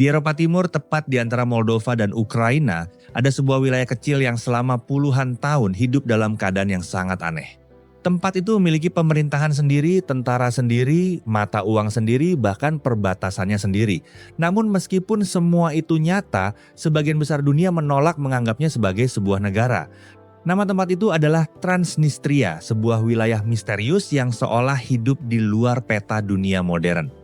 Di Eropa Timur, tepat di antara Moldova dan Ukraina, ada sebuah wilayah kecil yang selama puluhan tahun hidup dalam keadaan yang sangat aneh. Tempat itu memiliki pemerintahan sendiri, tentara sendiri, mata uang sendiri, bahkan perbatasannya sendiri. Namun meskipun semua itu nyata, sebagian besar dunia menolak menganggapnya sebagai sebuah negara. Nama tempat itu adalah Transnistria, sebuah wilayah misterius yang seolah hidup di luar peta dunia modern.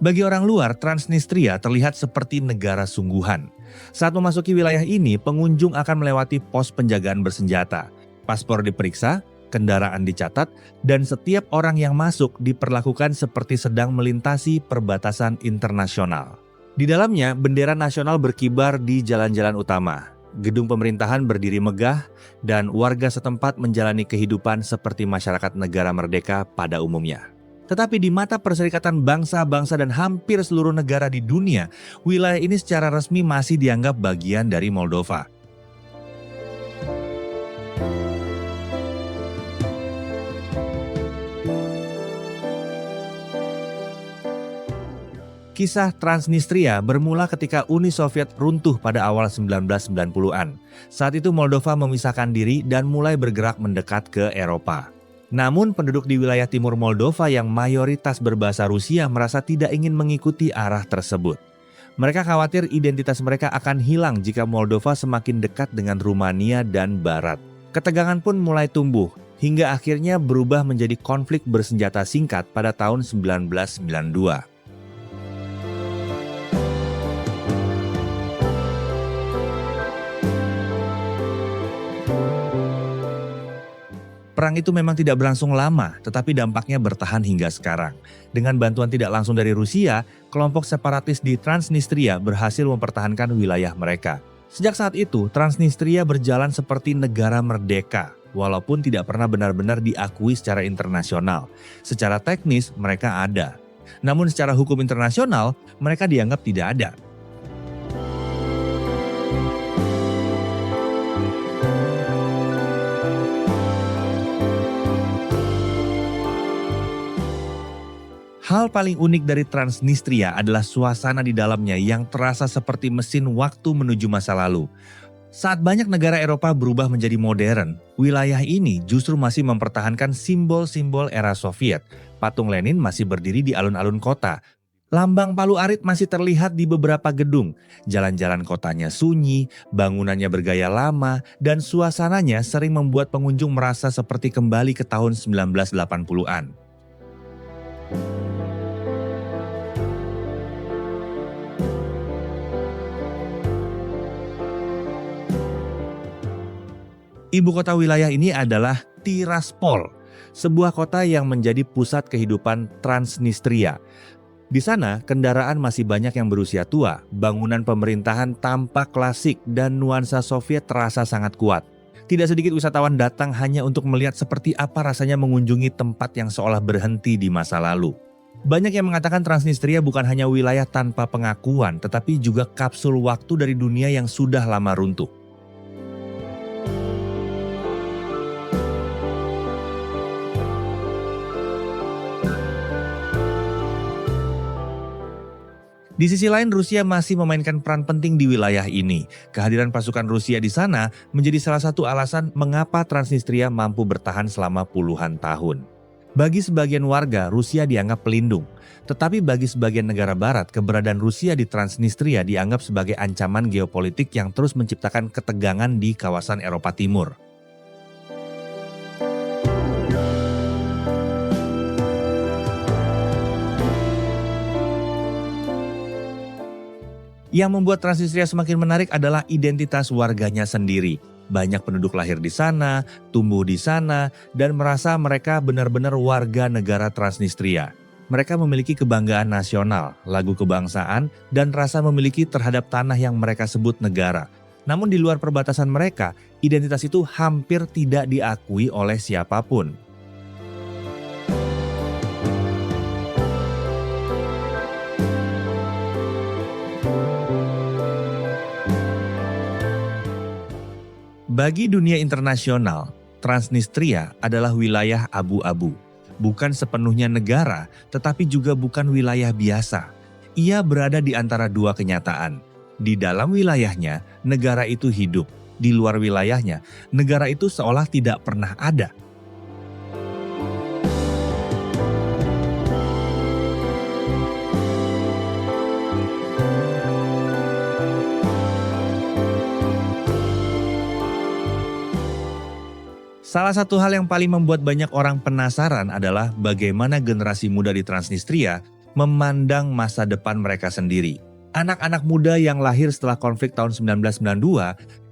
Bagi orang luar, Transnistria terlihat seperti negara sungguhan. Saat memasuki wilayah ini, pengunjung akan melewati pos penjagaan bersenjata. Paspor diperiksa, kendaraan dicatat, dan setiap orang yang masuk diperlakukan seperti sedang melintasi perbatasan internasional. Di dalamnya, bendera nasional berkibar di jalan-jalan utama. Gedung pemerintahan berdiri megah, dan warga setempat menjalani kehidupan seperti masyarakat negara merdeka pada umumnya. Tetapi di mata Perserikatan Bangsa-Bangsa dan hampir seluruh negara di dunia, wilayah ini secara resmi masih dianggap bagian dari Moldova. Kisah Transnistria bermula ketika Uni Soviet runtuh pada awal 1990-an. Saat itu Moldova memisahkan diri dan mulai bergerak mendekat ke Eropa. Namun penduduk di wilayah timur Moldova yang mayoritas berbahasa Rusia merasa tidak ingin mengikuti arah tersebut. Mereka khawatir identitas mereka akan hilang jika Moldova semakin dekat dengan Rumania dan Barat. Ketegangan pun mulai tumbuh, hingga akhirnya berubah menjadi konflik bersenjata singkat pada tahun 1992. Perang itu memang tidak berlangsung lama, tetapi dampaknya bertahan hingga sekarang. Dengan bantuan tidak langsung dari Rusia, kelompok separatis di Transnistria berhasil mempertahankan wilayah mereka. Sejak saat itu, Transnistria berjalan seperti negara merdeka, walaupun tidak pernah benar-benar diakui secara internasional. Secara teknis, mereka ada. Namun secara hukum internasional, mereka dianggap tidak ada. Hal paling unik dari Transnistria adalah suasana di dalamnya yang terasa seperti mesin waktu menuju masa lalu. Saat banyak negara Eropa berubah menjadi modern, wilayah ini justru masih mempertahankan simbol-simbol era Soviet. Patung Lenin masih berdiri di alun-alun kota. Lambang Palu Arit masih terlihat di beberapa gedung. Jalan-jalan kotanya sunyi, bangunannya bergaya lama, dan suasananya sering membuat pengunjung merasa seperti kembali ke tahun 1980-an. Ibu kota wilayah ini adalah Tiraspol, sebuah kota yang menjadi pusat kehidupan Transnistria. Di sana, kendaraan masih banyak yang berusia tua, bangunan pemerintahan tampak klasik dan nuansa Soviet terasa sangat kuat. Tidak sedikit wisatawan datang hanya untuk melihat seperti apa rasanya mengunjungi tempat yang seolah berhenti di masa lalu. Banyak yang mengatakan Transnistria bukan hanya wilayah tanpa pengakuan, tetapi juga kapsul waktu dari dunia yang sudah lama runtuh. Di sisi lain, Rusia masih memainkan peran penting di wilayah ini. Kehadiran pasukan Rusia di sana menjadi salah satu alasan mengapa Transnistria mampu bertahan selama puluhan tahun. Bagi sebagian warga, Rusia dianggap pelindung. Tetapi bagi sebagian negara barat, keberadaan Rusia di Transnistria dianggap sebagai ancaman geopolitik yang terus menciptakan ketegangan di kawasan Eropa Timur. Yang membuat Transnistria semakin menarik adalah identitas warganya sendiri. Banyak penduduk lahir di sana, tumbuh di sana, dan merasa mereka benar-benar warga negara Transnistria. Mereka memiliki kebanggaan nasional, lagu kebangsaan, dan rasa memiliki terhadap tanah yang mereka sebut negara. Namun di luar perbatasan mereka, identitas itu hampir tidak diakui oleh siapapun. Bagi dunia internasional, Transnistria adalah wilayah abu-abu. Bukan sepenuhnya negara, tetapi juga bukan wilayah biasa. Ia berada di antara dua kenyataan. Di dalam wilayahnya, negara itu hidup. Di luar wilayahnya, negara itu seolah tidak pernah ada. Salah satu hal yang paling membuat banyak orang penasaran adalah bagaimana generasi muda di Transnistria memandang masa depan mereka sendiri. Anak-anak muda yang lahir setelah konflik tahun 1992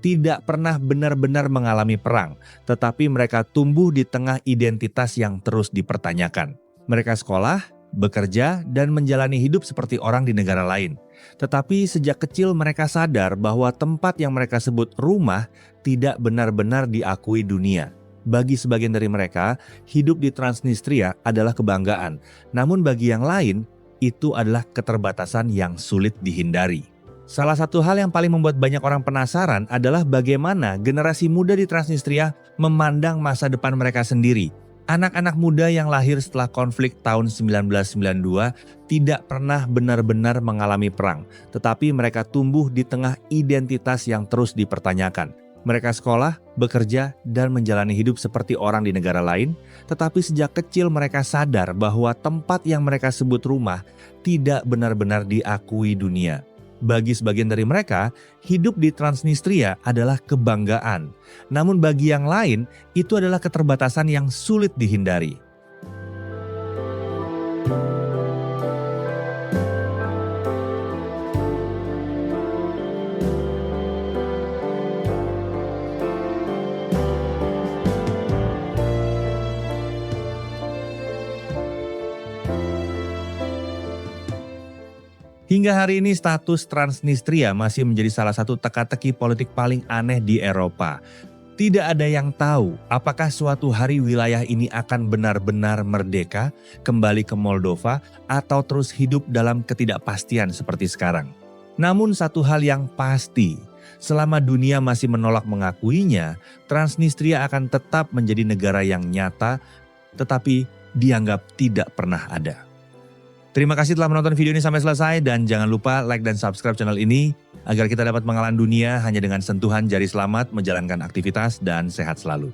tidak pernah benar-benar mengalami perang, tetapi mereka tumbuh di tengah identitas yang terus dipertanyakan. Mereka sekolah, bekerja, dan menjalani hidup seperti orang di negara lain. Tetapi sejak kecil mereka sadar bahwa tempat yang mereka sebut rumah tidak benar-benar diakui dunia. Bagi sebagian dari mereka, hidup di Transnistria adalah kebanggaan. Namun bagi yang lain, itu adalah keterbatasan yang sulit dihindari. Salah satu hal yang paling membuat banyak orang penasaran adalah bagaimana generasi muda di Transnistria memandang masa depan mereka sendiri. Anak-anak muda yang lahir setelah konflik tahun 1992 tidak pernah benar-benar mengalami perang, tetapi mereka tumbuh di tengah identitas yang terus dipertanyakan. Mereka sekolah, bekerja, dan menjalani hidup seperti orang di negara lain, tetapi sejak kecil mereka sadar bahwa tempat yang mereka sebut rumah tidak benar-benar diakui dunia. Bagi sebagian dari mereka, hidup di Transnistria adalah kebanggaan. Namun bagi yang lain, itu adalah keterbatasan yang sulit dihindari. Hingga hari ini status Transnistria masih menjadi salah satu teka-teki politik paling aneh di Eropa. Tidak ada yang tahu apakah suatu hari wilayah ini akan benar-benar merdeka, kembali ke Moldova, atau terus hidup dalam ketidakpastian seperti sekarang. Namun satu hal yang pasti, selama dunia masih menolak mengakuinya, Transnistria akan tetap menjadi negara yang nyata, tetapi dianggap tidak pernah ada. Terima kasih telah menonton video ini sampai selesai dan jangan lupa like dan subscribe channel ini agar kita dapat mengalah dunia hanya dengan sentuhan jari selamat, menjalankan aktivitas dan sehat selalu.